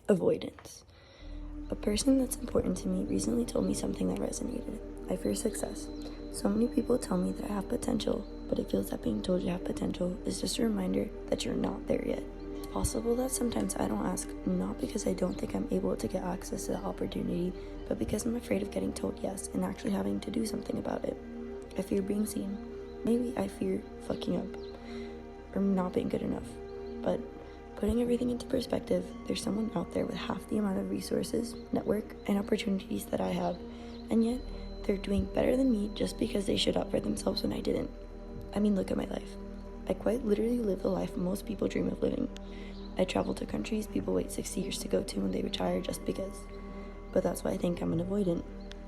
Avoidance. A person that's important to me recently told me something that resonated. I fear success. So many people tell me that I have potential, but it feels that being told you have potential is just a reminder that you're not there yet. It's possible that sometimes I don't ask, not because I don't think I'm able to get access to the opportunity, but because I'm afraid of getting told yes and actually having to do something about it. I fear being seen. Maybe I fear fucking up or not being good enough. But putting everything into perspective, there's someone out there with half the amount of resources, network, and opportunities that I have, and yet they're doing better than me just because they showed up for themselves when I didn't. I mean, look at my life. I quite literally live the life most people dream of living. I travel to countries people wait 60 years to go to when they retire just because. But that's why I think I'm an avoidant.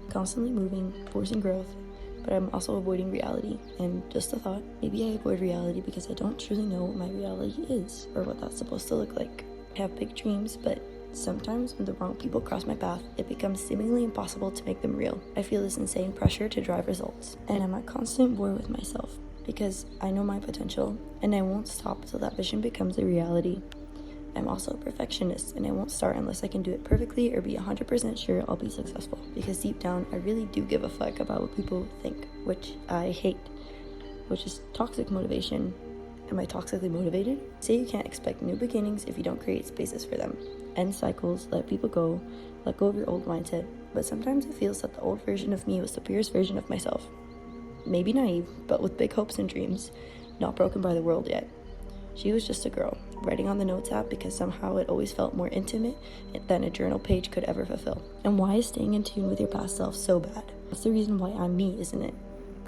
Constantly moving, forcing growth, but I'm also avoiding reality. And just a thought, maybe I avoid reality because I don't truly know what my reality is or what that's supposed to look like. I have big dreams, but sometimes when the wrong people cross my path, it becomes seemingly impossible to make them real. I feel this insane pressure to drive results, and I'm at constant war with myself because I know my potential and I won't stop till that vision becomes a reality. I'm also a perfectionist, and I won't start unless I can do it perfectly or be 100% sure I'll be successful, because deep down I really do give a fuck about what people think, which I hate, which is toxic motivation. Am I toxically motivated? Say you can't expect new beginnings if you don't create spaces for them. End cycles, let people go, let go of your old mindset, but sometimes it feels that the old version of me was the purest version of myself. Maybe naive, but with big hopes and dreams, not broken by the world yet. She was just a girl, writing on the notes app because somehow it always felt more intimate than a journal page could ever fulfill. And why is staying in tune with your past self so bad? That's the reason why I'm me, isn't it?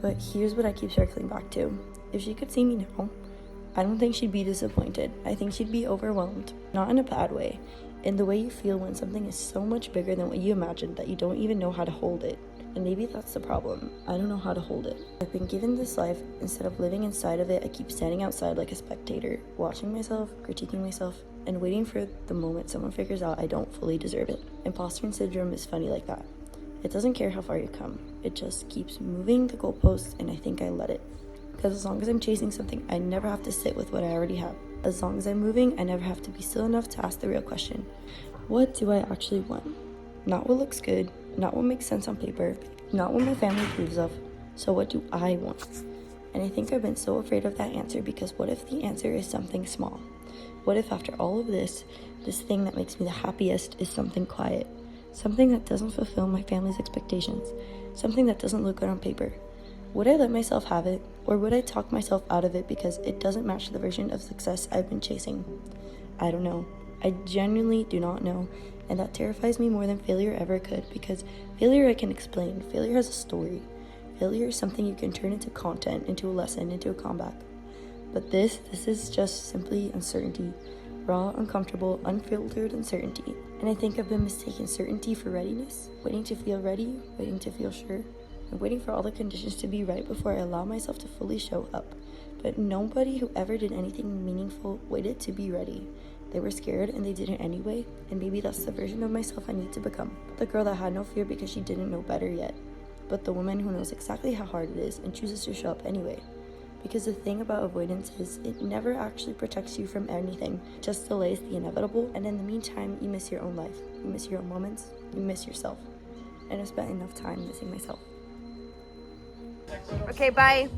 But here's what I keep circling back to. If she could see me now, I don't think she'd be disappointed. I think she'd be overwhelmed. Not in a bad way. In the way you feel when something is so much bigger than what you imagined that you don't even know how to hold it. And maybe that's the problem. I don't know how to hold it. I've been given this life. Instead of living inside of it, I keep standing outside like a spectator, watching myself, critiquing myself, and waiting for the moment someone figures out I don't fully deserve it. Imposter syndrome is funny like that. It doesn't care how far you come. It just keeps moving the goalposts, and I think I let it. Because as long as I'm chasing something, I never have to sit with what I already have. As long as I'm moving, I never have to be still enough to ask the real question. What do I actually want? Not what looks good, not what makes sense on paper, not what my family approves of. So what do I want? And I think I've been so afraid of that answer because what if the answer is something small? What if after all of this thing that makes me the happiest is something quiet? Something that doesn't fulfill my family's expectations? Something that doesn't look good on paper? Would I let myself have it, or would I talk myself out of it because it doesn't match the version of success I've been chasing? I don't know. I genuinely do not know, and that terrifies me more than failure ever could, because failure I can explain. Failure has a story. Failure is something you can turn into content, into a lesson, into a comeback. But this is just simply uncertainty. Raw, uncomfortable, unfiltered uncertainty. And I think I've been mistaking certainty for readiness, waiting to feel ready, waiting to feel sure, and waiting for all the conditions to be right before I allow myself to fully show up. But nobody who ever did anything meaningful waited to be ready. They were scared and they did it anyway, and maybe that's the version of myself I need to become. The girl that had no fear because she didn't know better yet, but the woman who knows exactly how hard it is and chooses to show up anyway. Because the thing about avoidance is it never actually protects you from anything, it just delays the inevitable, and in the meantime you miss your own life, you miss your own moments, you miss yourself. And I've spent enough time missing myself. Okay, bye.